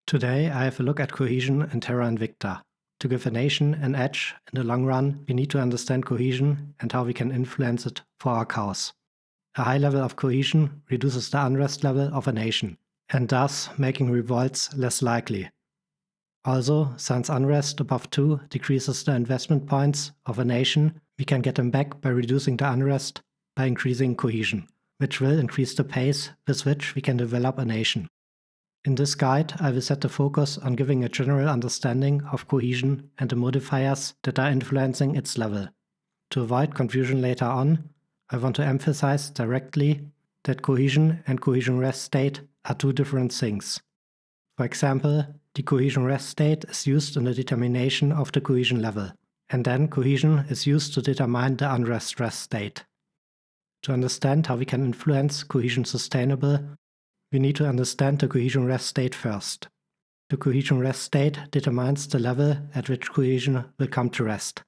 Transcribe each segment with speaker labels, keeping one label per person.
Speaker 1: Today I have a look at cohesion in Terra Invicta. To give a nation an edge in the long run, we need to understand cohesion and how we can influence it for our cause. A high level of cohesion reduces the unrest level of a nation, and thus making revolts less likely. Also, since unrest above 2 decreases the investment points of a nation, we can get them back by reducing the unrest by increasing cohesion, which will increase the pace with which we can develop a nation. In this guide, I will set the focus on giving a general understanding of cohesion and the modifiers that are influencing its level. To avoid confusion later on, I want to emphasize directly that cohesion and cohesion rest state are two different things. For example, the cohesion rest state is used in the determination of the cohesion level, and then cohesion is used to determine the unrest rest state. To understand how we can influence cohesion sustainable, we need to understand the cohesion rest state first. The cohesion rest state determines the level at which cohesion will come to rest.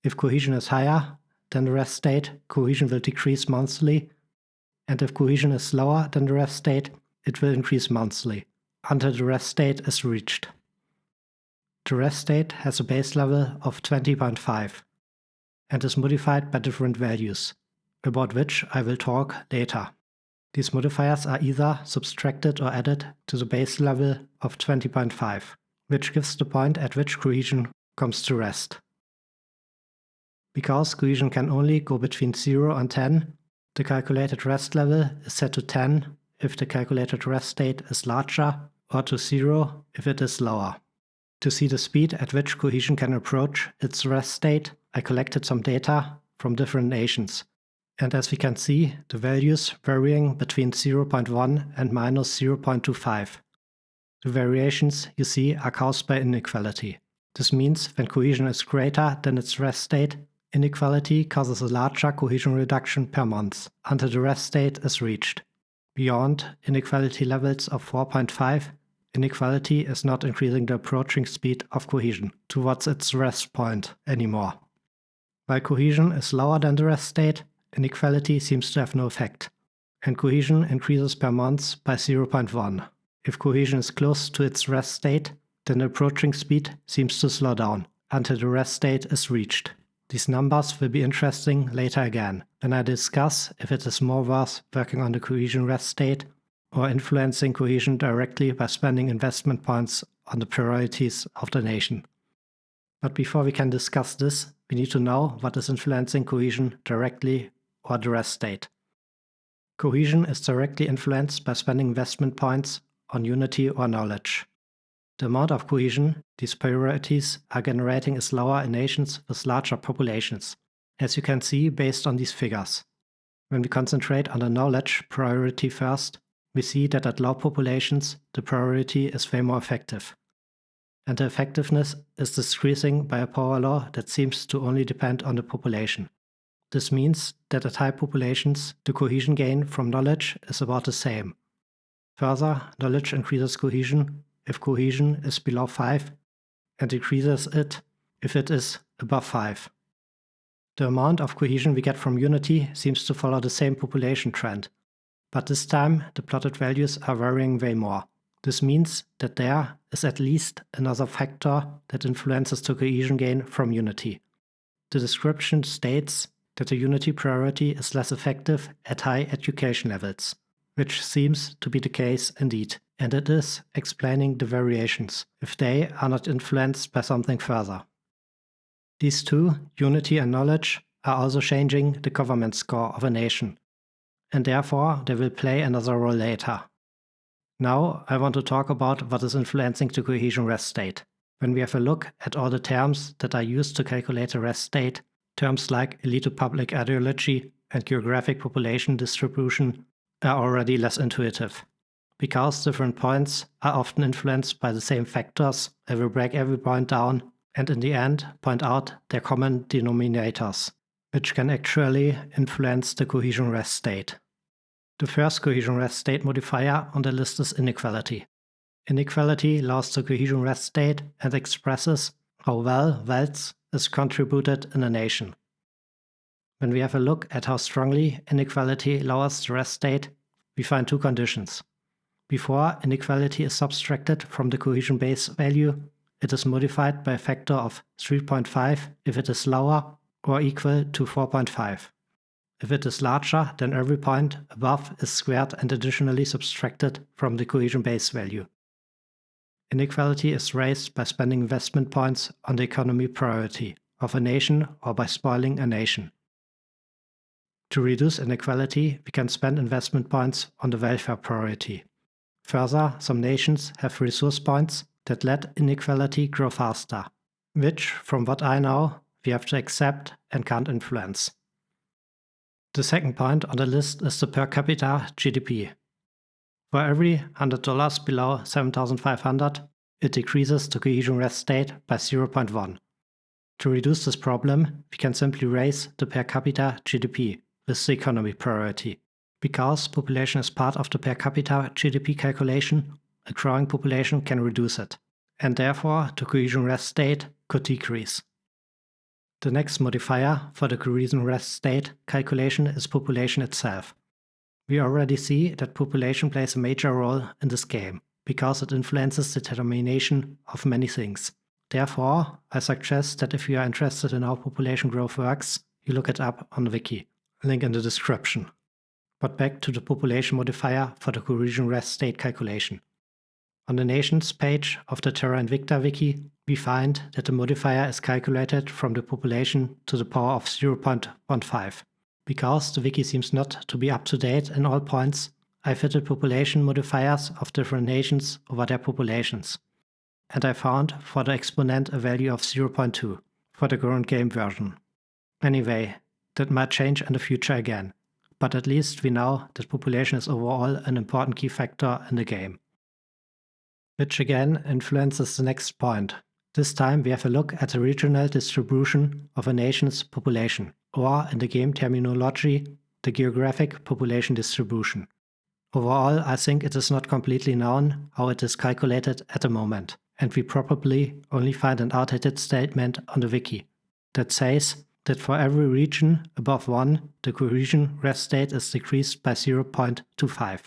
Speaker 1: If cohesion is higher than the rest state, cohesion will decrease monthly, and if cohesion is lower than the rest state, it will increase monthly, until the rest state is reached. The rest state has a base level of 20.5 and is modified by different values, about which I will talk later. These modifiers are either subtracted or added to the base level of 20.5, which gives the point at which cohesion comes to rest. Because cohesion can only go between 0 and 10, the calculated rest level is set to 10 if the calculated rest state is larger, or to 0 if it is lower. To see the speed at which cohesion can approach its rest state, I collected some data from different nations. And as we can see, the values varying between 0.1 and minus 0.25. The variations you see are caused by inequality. This means when cohesion is greater than its rest state, inequality causes a larger cohesion reduction per month until the rest state is reached. Beyond inequality levels of 4.5, inequality is not increasing the approaching speed of cohesion towards its rest point anymore. While cohesion is lower than the rest state, inequality seems to have no effect, and cohesion increases per month by 0.1. If cohesion is close to its rest state, then the approaching speed seems to slow down until the rest state is reached. These numbers will be interesting later again, when I discuss if it is more worth working on the cohesion rest state or influencing cohesion directly by spending investment points on the priorities of the nation. But before we can discuss this, we need to know what is influencing cohesion directly or the rest state. Cohesion is directly influenced by spending investment points on unity or knowledge. The amount of cohesion these priorities are generating is lower in nations with larger populations, as you can see based on these figures. When we concentrate on the knowledge priority first, we see that at low populations, the priority is way more effective. And the effectiveness is decreasing by a power law that seems to only depend on the population. This means that at high populations, the cohesion gain from knowledge is about the same. Further, knowledge increases cohesion if cohesion is below 5 and decreases it if it is above 5. The amount of cohesion we get from unity seems to follow the same population trend, but this time the plotted values are varying way more. This means that there is at least another factor that influences the cohesion gain from unity. The description states that the unity priority is less effective at high education levels, which seems to be the case indeed, and it is explaining the variations, if they are not influenced by something further. These two, unity and knowledge, are also changing the government score of a nation, and therefore they will play another role later. Now I want to talk about what is influencing the cohesion rest state. When we have a look at all the terms that are used to calculate a rest state, terms like elite public ideology and geographic population distribution are already less intuitive. Because different points are often influenced by the same factors, I will break every point down and in the end point out their common denominators, which can actually influence the cohesion rest state. The first cohesion rest state modifier on the list is inequality. Inequality allows the cohesion rest state and expresses how well wealth is contributed in a nation. When we have a look at how strongly inequality lowers the rest state, we find two conditions. Before inequality is subtracted from the cohesion base value, it is modified by a factor of 3.5 if it is lower or equal to 4.5. If it is larger, then every point above is squared and additionally subtracted from the cohesion base value. Inequality is raised by spending investment points on the economy priority of a nation or by spoiling a nation. To reduce inequality, we can spend investment points on the welfare priority. Further, some nations have resource points that let inequality grow faster, which, from what I know, we have to accept and can't influence. The second point on the list is the per capita GDP. For every $100 below 7,500, it decreases the cohesion rest state by 0.1. To reduce this problem, we can simply raise the per capita GDP with the economy priority. Because population is part of the per capita GDP calculation, a growing population can reduce it, and therefore the cohesion rest state could decrease. The next modifier for the cohesion rest state calculation is population itself. We already see that population plays a major role in this game, because it influences the determination of many things. Therefore, I suggest that if you are interested in how population growth works, you look it up on the wiki, link in the description. But back to the population modifier for the cohesion rest state calculation. On the nations page of the Terra Invicta wiki, we find that the modifier is calculated from the population to the power of 0.15. Because the wiki seems not to be up to date in all points, I fitted population modifiers of different nations over their populations. And I found for the exponent a value of 0.2 for the current game version. Anyway, that might change in the future again, but at least we know that population is overall an important key factor in the game. Which again influences the next point. This time we have a look at the regional distribution of a nation's population, or in the game terminology, the geographic population distribution. Overall, I think it is not completely known how it is calculated at the moment, and we probably only find an outdated statement on the wiki that says that for every region above 1, the cohesion rest state is decreased by 0.25.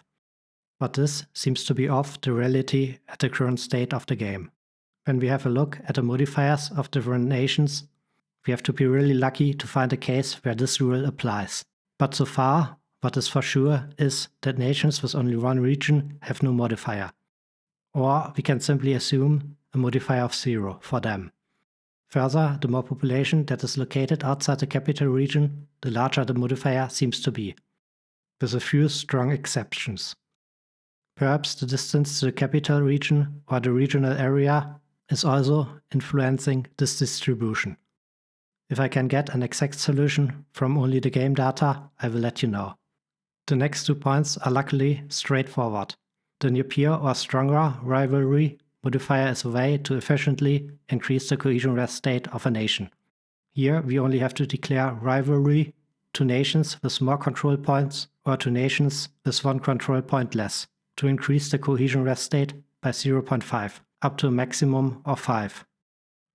Speaker 1: But this seems to be off the reality at the current state of the game. When we have a look at the modifiers of different nations, we have to be really lucky to find a case where this rule applies. But so far, what is for sure is that nations with only one region have no modifier. Or we can simply assume a modifier of 0 for them. Further, the more population that is located outside the capital region, the larger the modifier seems to be, with a few strong exceptions. Perhaps the distance to the capital region or the regional area is also influencing this distribution. If I can get an exact solution from only the game data, I will let you know. The next 2 points are luckily straightforward. The near-peer or stronger rivalry modifier is a way to efficiently increase the cohesion rest state of a nation. Here we only have to declare rivalry to nations with more control points or to nations with 1 control point less, to increase the cohesion rest state by 0.5, up to a maximum of 5.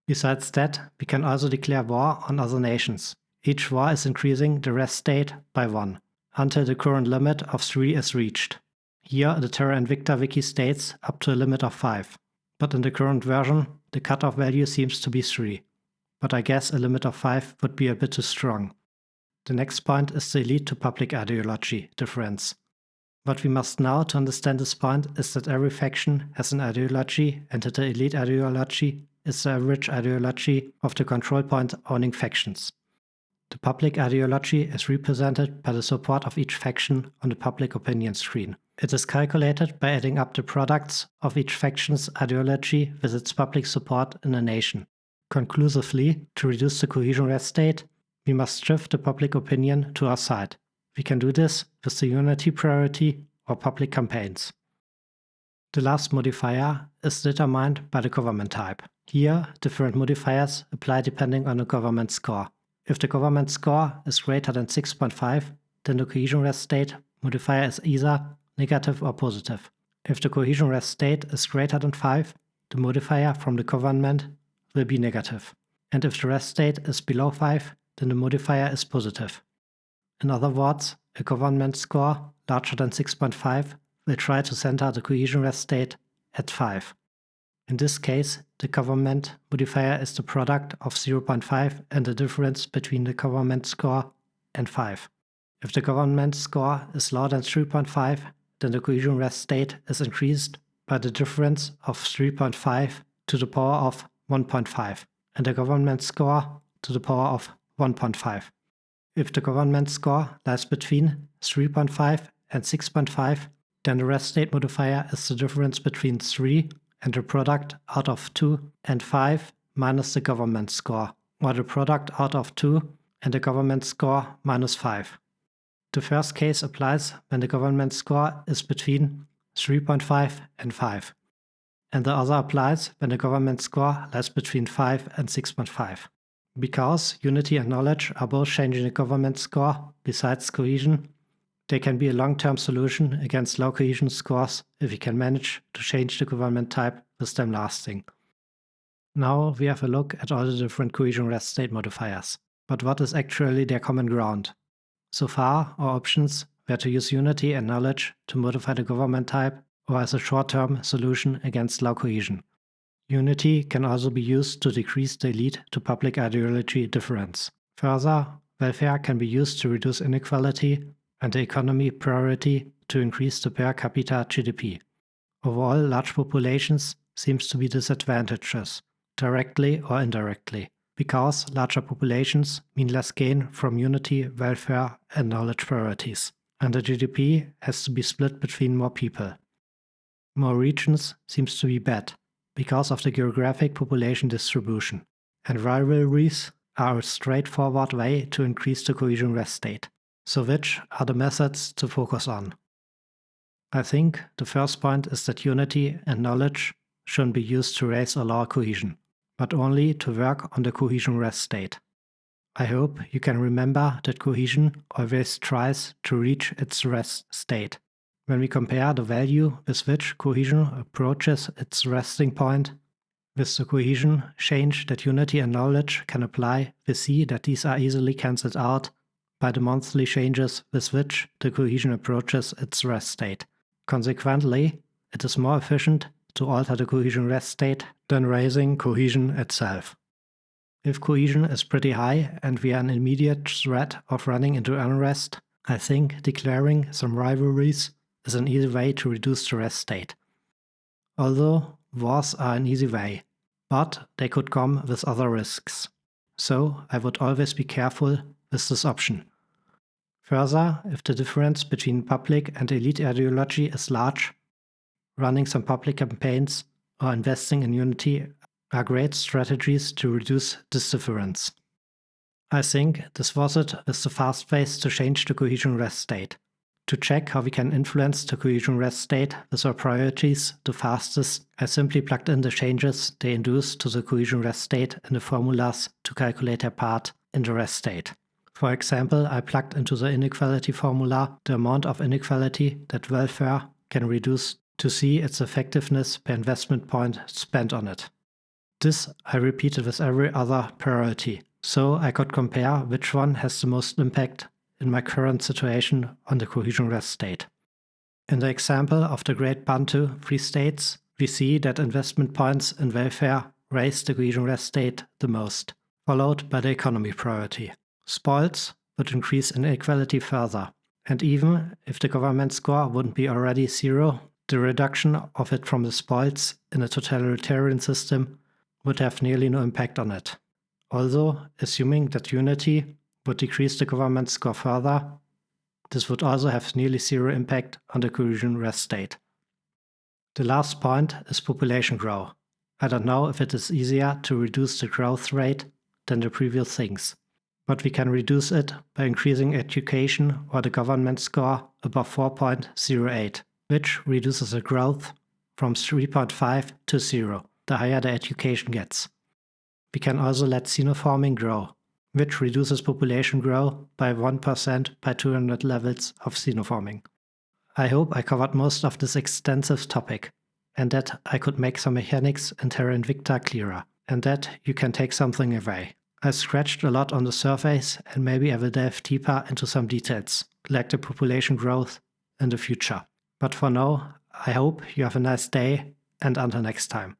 Speaker 1: Besides that, we can also declare war on other nations. Each war is increasing the rest state by 1, until the current limit of 3 is reached. Here the Terra Invicta wiki states up to a limit of 5, but in the current version the cutoff value seems to be 3. But I guess a limit of 5 would be a bit too strong. The next point is the elite to public ideology difference. What we must know to understand this point is that every faction has an ideology and that the elite ideology is the average ideology of the control point owning factions. The public ideology is represented by the support of each faction on the public opinion screen. It is calculated by adding up the products of each faction's ideology with its public support in a nation. Conclusively, to reduce the cohesion rest state, we must shift the public opinion to our side. We can do this with the unity priority or public campaigns. The last modifier is determined by the government type. Here, different modifiers apply depending on the government score. If the government score is greater than 6.5, then the cohesion rest state modifier is either negative or positive. If the cohesion rest state is greater than 5, the modifier from the government will be negative. And if the rest state is below 5, then the modifier is positive. In other words, a government score larger than 6.5 will try to center the cohesion rest state at 5. In this case, the government modifier is the product of 0.5 and the difference between the government score and 5. If the government score is lower than 3.5, then the cohesion rest state is increased by the difference of 3.5 to the power of 1.5, and the government score to the power of 1.5. If the government score lies between 3.5 and 6.5, then the rest state modifier is the difference between 3 and the product out of 2 and 5 minus the government score, or the product out of 2 and the government score minus 5. The first case applies when the government score is between 3.5 and 5, and the other applies when the government score lies between 5 and 6.5. Because unity and knowledge are both changing the government score besides cohesion, they can be a long-term solution against low cohesion scores if we can manage to change the government type with them lasting. Now we have a look at all the different cohesion rest state modifiers. But what is actually their common ground? So far, our options were to use unity and knowledge to modify the government type or as a short-term solution against low cohesion. Unity can also be used to decrease the elite to public ideology difference. Further, welfare can be used to reduce inequality and the economy priority to increase the per capita GDP. Overall, large populations seems to be disadvantages, directly or indirectly, because larger populations mean less gain from unity, welfare, and knowledge priorities, and the GDP has to be split between more people. More regions seems to be bad, because of the geographic population distribution, and rivalries are a straightforward way to increase the cohesion rest state. So which are the methods to focus on? I think the first point is that unity and knowledge shouldn't be used to raise or lower cohesion, but only to work on the cohesion rest state. I hope you can remember that cohesion always tries to reach its rest state. When we compare the value with which cohesion approaches its resting point with the cohesion change that unity and knowledge can apply, we see that these are easily cancelled out by the monthly changes with which the cohesion approaches its rest state. Consequently, it is more efficient to alter the cohesion rest state than raising cohesion itself. If cohesion is pretty high and we are an immediate threat of running into unrest, I think declaring some rivalries is an easy way to reduce the rest state. Although wars are an easy way, but they could come with other risks. So I would always be careful with this option. Further, if the difference between public and elite ideology is large, running some public campaigns or investing in unity are great strategies to reduce this difference. I think this was it with the fast ways to change the cohesion rest state. To check how we can influence the cohesion rest state with our priorities the fastest, I simply plugged in the changes they induce to the cohesion rest state in the formulas to calculate their part in the rest state. For example, I plugged into the inequality formula the amount of inequality that welfare can reduce to see its effectiveness per investment point spent on it. This I repeated with every other priority, so I could compare which one has the most impact in my current situation on the cohesion rest state. In the example of the Great Bantu Free States, we see that investment points in welfare raise the cohesion rest state the most, followed by the economy priority. Spoils would increase inequality further, and even if the government score wouldn't be already 0, the reduction of it from the spoils in a totalitarian system would have nearly no impact on it. Although, assuming that unity would decrease the government score further, this would also have nearly 0 impact on the cohesion rest state. The last point is population growth. I don't know if it is easier to reduce the growth rate than the previous things, but we can reduce it by increasing education or the government score above 4.08, which reduces the growth from 3.5 to 0, the higher the education gets. We can also let xenoforming grow, which reduces population growth by 1% by 200 levels of xenoforming. I hope I covered most of this extensive topic, and that I could make some mechanics in Terra Invicta clearer, and that you can take something away. I scratched a lot on the surface, and maybe I will delve deeper into some details, like the population growth in the future. But for now, I hope you have a nice day, and until next time.